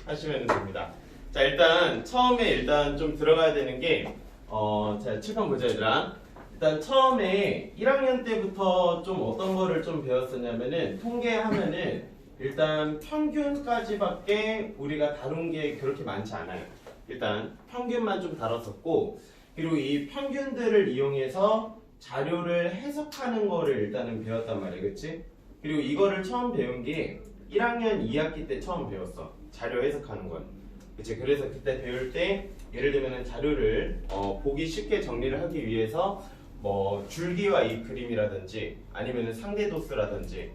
하시면 됩니다. 자, 일단 처음에 좀 들어가야 되는 게 자, 칠판 보자 얘들아. 일단 처음에 1학년 때부터 좀 어떤 거를 좀 배웠었냐면은 통계하면은 일단 평균까지밖에 우리가 다룬 게 그렇게 많지 않아요. 일단 평균만 좀 다뤘었고, 그리고 이 평균들을 이용해서 자료를 해석하는 거를 일단은 배웠단 말이야, 그치? 그리고 이거를 처음 배운 게 1학년 2학기 때 처음 배웠어. 자료 해석하는 건. 그치? 그래서 그때 배울 때 예를 들면 자료를 보기 쉽게 정리를 하기 위해서 뭐 줄기와 이 그림이라든지 아니면 상대도수라든지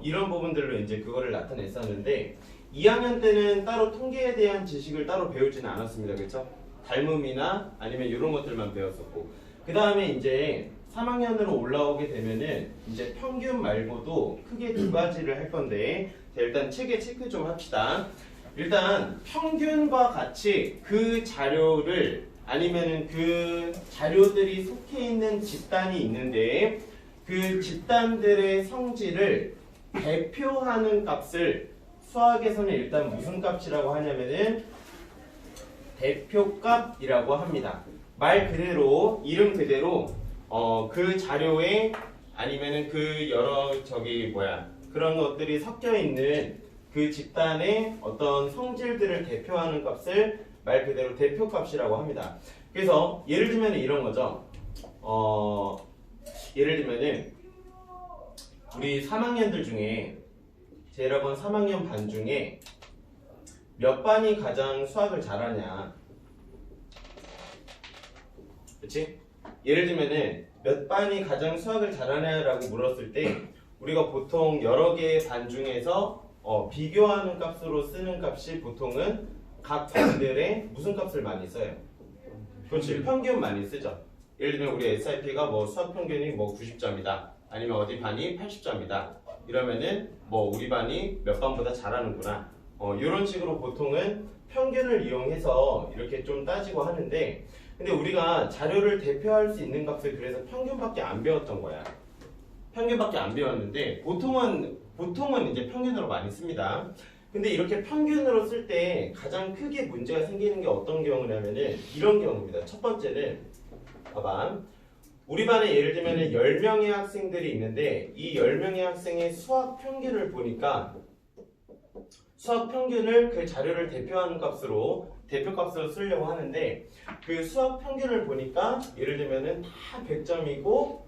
이런 부분들로 이제 그거를 나타냈었는데 2학년 때는 따로 통계에 대한 지식을 따로 배우지는 않았습니다. 그렇죠? 닮음이나 아니면 이런 것들만 배웠었고, 그 다음에 이제 3학년으로 올라오게 되면은 이제 평균 말고도 크게 두 가지를 할 건데, 자, 일단 책에 체크 좀 합시다. 일단 평균과 같이 그 자료를 아니면은 그 자료들이 속해 있는 집단이 있는데 그 집단들의 성질을 대표하는 값을 수학에서는 일단 무슨 값이라고 하냐면은 대표값이라고 합니다. 말 그대로 이름 그대로 그 자료에 아니면은 그 여러 그런 것들이 섞여 있는 그 집단의 어떤 성질들을 대표하는 값을 말 그대로 대표값이라고 합니다. 그래서 예를 들면 이런 거죠. 예를 들면은 우리 3학년들 중에 여러분 3학년 반 중에 몇 반이 가장 수학을 잘하냐? 그렇지? 예를 들면은 몇 반이 가장 수학을 잘하냐라고 물었을 때 우리가 보통 여러 개의 반 중에서 비교하는 값으로 쓰는 값이 보통은 각 반들의 무슨 값을 많이 써요? 그렇지, 평균 많이 쓰죠. 예를 들면 우리 SIP가 뭐 수학 평균이 뭐 90점이다. 아니면 어디 반이 80점이다. 이러면은 뭐 우리 반이 몇 반보다 잘하는구나. 이런 식으로 보통은 평균을 이용해서 이렇게 좀 따지고 하는데, 근데 우리가 자료를 대표할 수 있는 값을 그래서 평균밖에 안 배웠던 거야. 평균밖에 안 배웠는데 보통은 이제 평균으로 많이 씁니다. 근데 이렇게 평균으로 쓸 때 가장 크게 문제가 생기는 게 어떤 경우냐면은 이런 경우입니다. 첫 번째는 봐봐. 우리 반에 예를 들면은 10명의 학생들이 있는데 이 10명의 학생의 수학 평균을 보니까 수학 평균을 그 자료를 대표하는 대표값으로 쓰려고 하는데 그 수학 평균을 보니까 예를 들면은 다 100점이고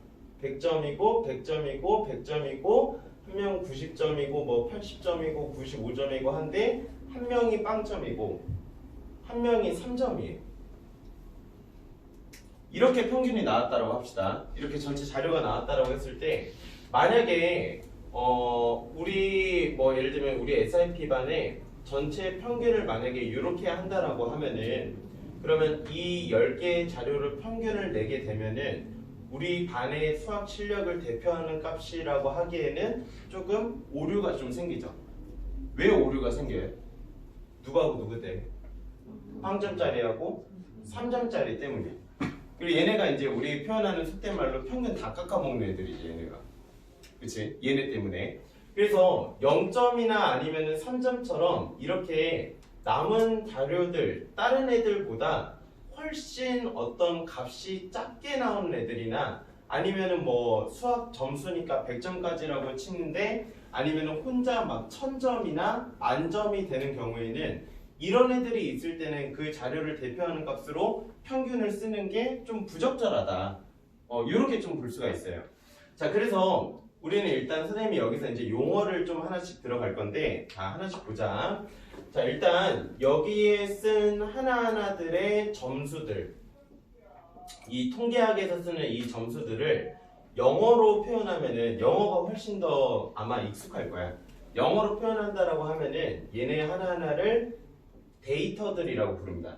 100점이고 100점이고 100점이고 한 명 90점이고 뭐 80점이고 95점이고 한데 한 명이 빵점이고 한 명이 3점이에요. 이렇게 평균이 나왔다라고 합시다. 이렇게 전체 자료가 나왔다라고 했을 때 만약에 우리 뭐 예를 들면 우리 SIP 반에 전체 평균을 만약에 이렇게 한다라고 하면은 그러면 이 10개의 자료를 평균을 내게 되면은 우리 반의 수학 실력을 대표하는 값이라고 하기에는 조금 오류가 좀 생기죠. 왜 오류가 생겨요? 누구하고 누구 때문에? 0점짜리하고 3점짜리 때문에. 그리고 얘네가 이제 우리 표현하는 속된 말로 평균 다 깎아먹는 애들이지, 얘네가. 그치? 얘네 때문에. 그래서 0점이나 아니면은 3점처럼 이렇게 남은 자료들, 다른 애들보다 훨씬 어떤 값이 작게 나오는 애들이나 아니면은 뭐 수학 점수니까 100점까지라고 치는데 아니면은 혼자 막 1000점이나 만점이 되는 경우에는 이런 애들이 있을 때는 그 자료를 대표하는 값으로 평균을 쓰는 게 좀 부적절하다. 이렇게 좀 볼 수가 있어요. 자, 그래서 우리는 일단 선생님이 여기서 이제 용어를 좀 하나씩 들어갈 건데, 자, 하나씩 보자. 자, 일단 여기에 쓴 하나하나들의 점수들, 이 통계학에서 쓰는 이 점수들을 영어로 표현하면은 영어가 훨씬 더 아마 익숙할 거야. 영어로 표현한다라고 하면은 얘네 하나하나를 데이터들이라고 부릅니다.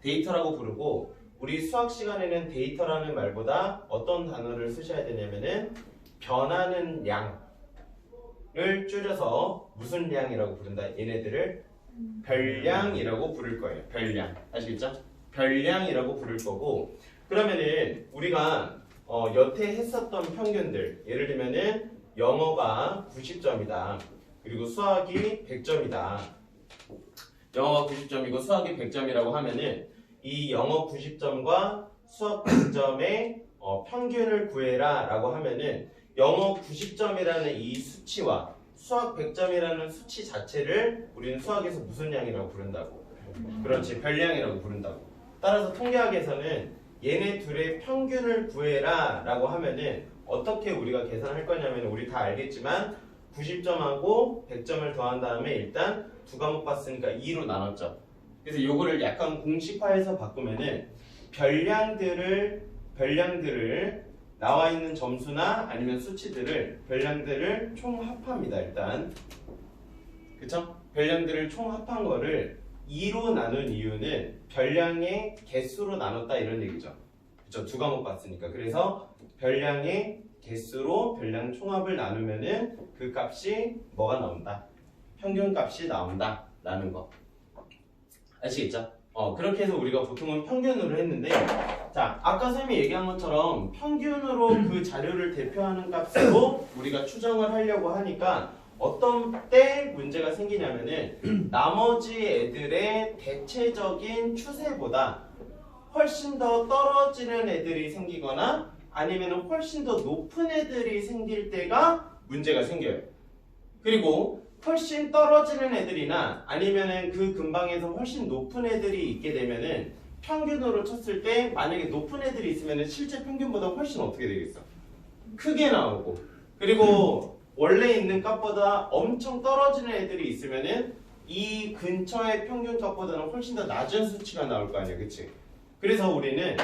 데이터라고 부르고, 우리 수학 시간에는 데이터라는 말보다 어떤 단어를 쓰셔야 되냐면은 변하는 양을 줄여서 무슨 양이라고 부른다? 얘네들을 별량이라고 부를 거예요. 별량. 아시겠죠? 별량이라고 부를 거고, 그러면은 우리가 여태 했었던 평균들, 예를 들면은 영어가 90점이다. 그리고 수학이 100점이다. 영어가 90점이고 수학이 100점이라고 하면은 이 영어 90점과 수학 100점의 평균을 구해라 라고 하면은 영어 90점이라는 이 수치와 수학 100점이라는 수치 자체를 우리는 수학에서 무슨 양이라고 부른다고? 그렇지, 별량이라고 부른다고. 따라서 통계학에서는 얘네 둘의 평균을 구해라 라고 하면은 어떻게 우리가 계산할 거냐면 우리 다 알겠지만 90점하고 100점을 더한 다음에 일단 두 과목 봤으니까 2로 나눴죠. 그래서 요거를 약간 공식화해서 바꾸면은 별량들을 나와 있는 점수나 아니면 수치들을 별량들을 총합합니다. 일단 그쵸? 별량들을 총합한 거를 2로 나눈 이유는 별량의 개수로 나눴다 이런 얘기죠. 그쵸? 두 과목 봤으니까. 그래서 별량의 개수로 별량 총합을 나누면은 그 값이 뭐가 나온다? 평균 값이 나온다 라는 거 아시겠죠? 그렇게 해서 우리가 보통은 평균으로 했는데, 자, 아까 선생님이 얘기한 것처럼 평균으로 그 자료를 대표하는 값으로 우리가 추정을 하려고 하니까 어떤 때 문제가 생기냐면은 나머지 애들의 대체적인 추세보다 훨씬 더 떨어지는 애들이 생기거나 아니면 훨씬 더 높은 애들이 생길 때가 문제가 생겨요. 그리고 훨씬 떨어지는 애들이나 아니면은 그 근방에서 훨씬 높은 애들이 있게 되면은 평균으로 쳤을 때 만약에 높은 애들이 있으면은 실제 평균보다 훨씬 어떻게 되겠어? 크게 나오고, 그리고 원래 있는 값보다 엄청 떨어지는 애들이 있으면은 이 근처의 평균 값보다는 훨씬 더 낮은 수치가 나올 거 아니야, 그치? 그래서 우리는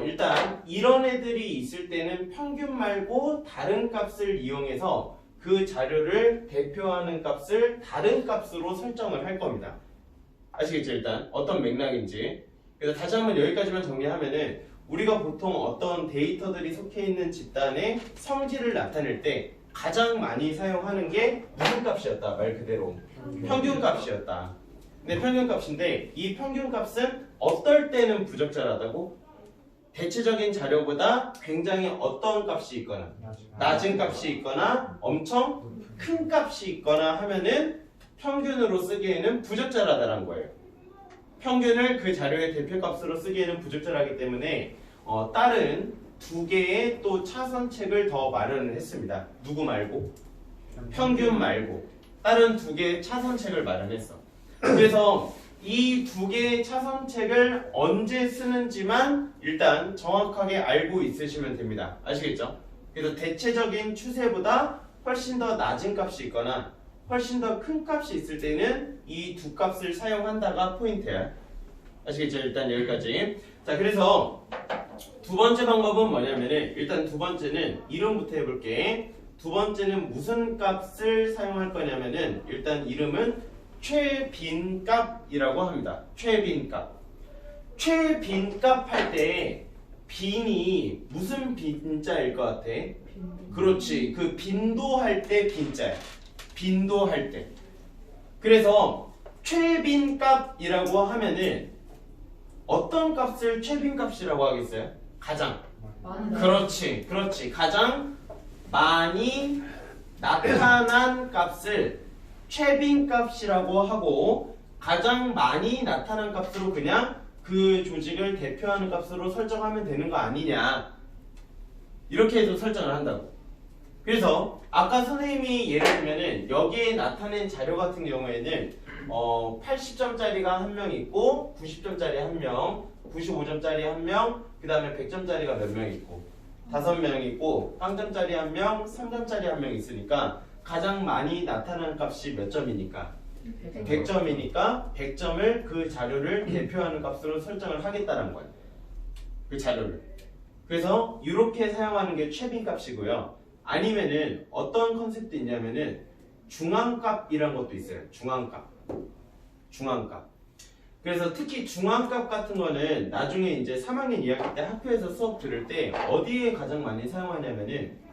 일단 이런 애들이 있을 때는 평균 말고 다른 값을 이용해서 그 자료를 대표하는 값을 다른 값으로 설정을 할 겁니다. 아시겠죠? 일단 어떤 맥락인지. 그래서 다시 한번 여기까지만 정리하면은 우리가 보통 어떤 데이터들이 속해 있는 집단의 성질을 나타낼 때 가장 많이 사용하는 게 무슨 값이었다? 말 그대로 평균 값이었다. 근데 평균 값인데 이 평균 값은 어떨 때는 부적절하다고? 대체적인 자료보다 굉장히 어떤 값이 있거나 낮은 값이 있거나 엄청 큰 값이 있거나 하면은 평균으로 쓰기에는 부적절하다는 거예요. 평균을 그 자료의 대표값으로 쓰기에는 부적절하기 때문에 다른 두 개의 또 차선책을 더 마련을 했습니다. 누구 말고? 평균 말고 다른 두 개의 차선책을 마련했어. 그래서 이 두 개의 차선책을 언제 쓰는지만 일단 정확하게 알고 있으시면 됩니다. 아시겠죠? 그래서 대체적인 추세보다 훨씬 더 낮은 값이 있거나 훨씬 더 큰 값이 있을 때는 이 두 값을 사용한다가 포인트야. 아시겠죠? 일단 여기까지. 자, 그래서 두 번째 방법은 뭐냐면은 일단 두 번째는 이름부터 해볼게. 두 번째는 무슨 값을 사용할 거냐면은 일단 이름은 최빈값이라고 합니다. 최빈값. 최빈값 할 때 빈이 무슨 빈자일 것 같아? 그렇지. 그 빈도할 때 빈자야. 빈도할 때. 그래서 최빈값이라고 하면은 어떤 값을 최빈값이라고 하겠어요? 가장. 그렇지. 그렇지. 가장 많이 나타난 값을 최빈값이라고 하고 가장 많이 나타난 값으로 그냥 그 조직을 대표하는 값으로 설정하면 되는 거 아니냐 이렇게 해서 설정을 한다고. 그래서 아까 선생님이 예를 들면은 여기에 나타낸 자료 같은 경우에는 80점짜리가 한 명 있고 90점짜리 한 명, 95점짜리 한 명, 그 다음에 100점짜리가 몇 명 있고 5명 있고 0점짜리 한 명, 3점짜리 한 명 있으니까 가장 많이 나타나는 값이 몇 점이니까? 100점이니까 100점을 그 자료를 대표하는 값으로 설정을 하겠다는 거예요. 그 자료를. 그래서 이렇게 사용하는 게 최빈값이고요. 아니면은 어떤 컨셉도 있냐면은 중앙값이란 것도 있어요. 중앙값. 중앙값. 그래서 특히 중앙값 같은 거는 나중에 이제 3학년 2학기 때 학교에서 수업 들을 때 어디에 가장 많이 사용하냐면은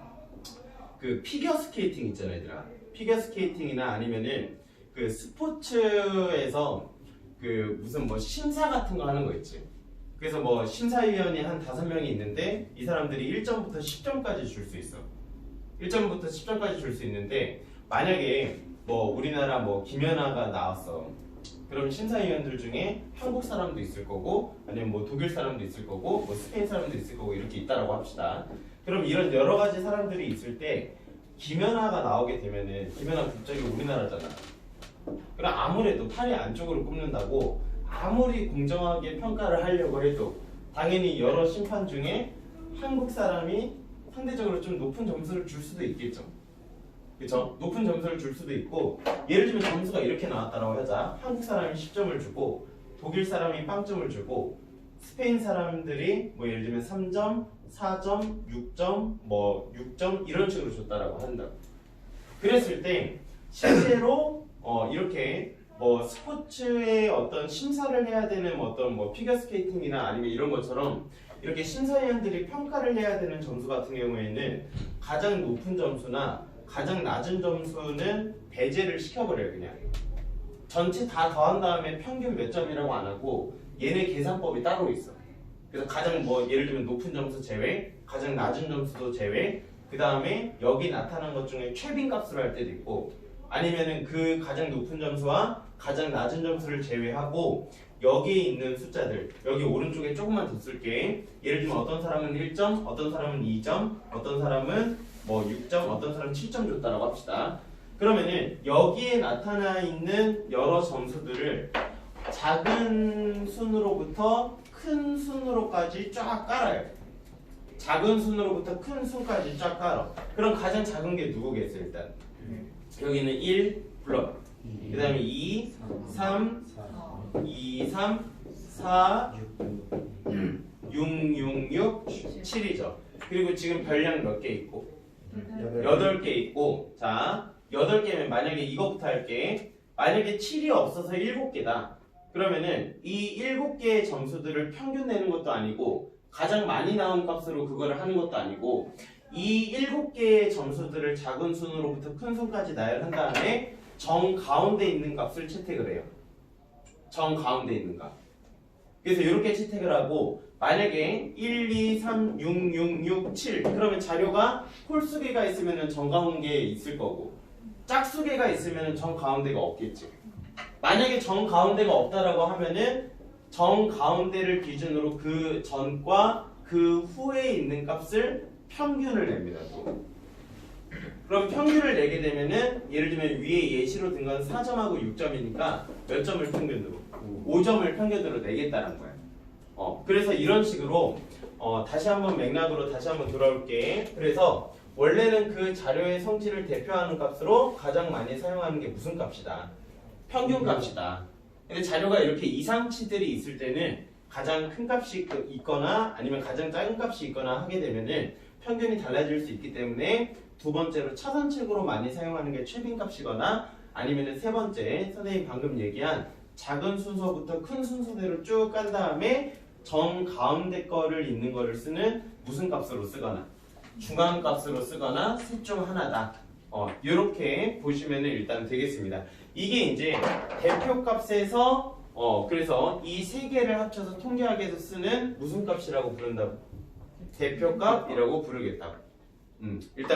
그 피겨 스케이팅 있잖아요, 얘들아. 피겨 스케이팅이나 아니면은 그 스포츠에서 그 무슨 뭐 심사 같은 거 하는 거 있지. 그래서 뭐 심사위원이 한 5명이 있는데 이 사람들이 1점부터 10점까지 줄 수 있어. 1점부터 10점까지 줄 수 있는데 만약에 뭐 우리나라 뭐 김연아가 나왔어. 그럼 심사위원들 중에 한국 사람도 있을 거고 아니면 뭐 독일 사람도 있을 거고 뭐 스페인 사람도 있을 거고 이렇게 있다라고 합시다. 그럼 이런 여러 가지 사람들이 있을 때 김연아가 나오게 되면은 김연아 국적이 우리나라잖아. 그럼 아무래도 파리 안쪽으로 꼽는다고 아무리 공정하게 평가를 하려고 해도 당연히 여러 심판 중에 한국 사람이 상대적으로 좀 높은 점수를 줄 수도 있겠죠. 그쵸? 높은 점수를 줄 수도 있고 예를 들면 점수가 이렇게 나왔다고 하자. 한국 사람이 10점을 주고 독일 사람이 빵점을 주고 스페인 사람들이 뭐 예를 들면 3점, 4점, 6점, 뭐 6점 이런 식으로 줬다라고 한다. 그랬을 때 실제로 이렇게 뭐 스포츠의 어떤 심사를 해야 되는 어떤 뭐 피겨스케이팅이나 아니면 이런 것처럼 이렇게 심사위원들이 평가를 해야 되는 점수 같은 경우에는 가장 높은 점수나 가장 낮은 점수는 배제를 시켜버려요. 그냥 전체 다 더한 다음에 평균 몇 점이라고 안 하고 얘네 계산법이 따로 있어. 그래서 가장 뭐 예를 들면 높은 점수 제외, 가장 낮은 점수도 제외, 그 다음에 여기 나타난 것 중에 최빈 값으로 할 때도 있고 아니면은 그 가장 높은 점수와 가장 낮은 점수를 제외하고 여기에 있는 숫자들 여기 오른쪽에 조금만 더 쓸게. 예를 들면 어떤 사람은 1점, 어떤 사람은 2점, 어떤 사람은 뭐 6점, 어떤 사람은 7점 줬다라고 합시다. 그러면은 여기에 나타나 있는 여러 점수들을 작은 순으로부터 큰 순으로까지 쫙 깔아요. 작은 순으로부터 큰 순까지 쫙 깔아. 그럼 가장 작은 게 누구겠어요? 일단 여기는 1 불러. 그 다음에 2, 3, 2, 3, 4, 6, 6, 7이죠. 그리고 지금 별량 몇 개 있고? 8개 있고. 자, 8개면 만약에 이거부터 할게. 만약에 7이 없어서 7개다. 그러면은 이 7개의 점수들을 평균 내는 것도 아니고 가장 많이 나온 값으로 그거를 하는 것도 아니고 이 7개의 점수들을 작은 순으로부터 큰 순까지 나열한 다음에 정 가운데 있는 값을 채택을 해요. 정 가운데 있는 값. 그래서 이렇게 채택을 하고 만약에 1, 2, 3, 6, 6, 6, 7 그러면 자료가 홀수개가 있으면 정 가운데에 있을 거고 짝수개가 있으면 정 가운데가 없겠지. 만약에 정 가운데가 없다라고 하면은 정 가운데를 기준으로 그 전과 그 후에 있는 값을 평균을 냅니다. 또. 그럼 평균을 내게 되면은 예를 들면 위에 예시로 든 건 4점하고 6점이니까 몇 점을 평균으로? 5점을 평균으로 내겠다는 거야. 그래서 이런 식으로 다시 한번 맥락으로 다시 한번 돌아올게. 그래서 원래는 그 자료의 성질을 대표하는 값으로 가장 많이 사용하는 게 무슨 값이다? 평균 값이다. 근데 자료가 이렇게 이상치들이 있을 때는 가장 큰 값이 있거나 아니면 가장 작은 값이 있거나 하게 되면은 평균이 달라질 수 있기 때문에 두 번째로 차선책으로 많이 사용하는 게 최빈 값이거나 아니면은 세 번째 선생님 방금 얘기한 작은 순서부터 큰 순서대로 쭉 간 다음에 정 가운데 거를 있는 거를 쓰는 무슨 값으로 쓰거나 중앙 값으로 쓰거나 셋 중 하나다. 이렇게 보시면 일단 되겠습니다. 이게 이제 대표 값에서 그래서 이 세 개를 합쳐서 통계학에서 쓰는 무슨 값이라고 부른다고? 대표 값이라고 부르겠다고. 일단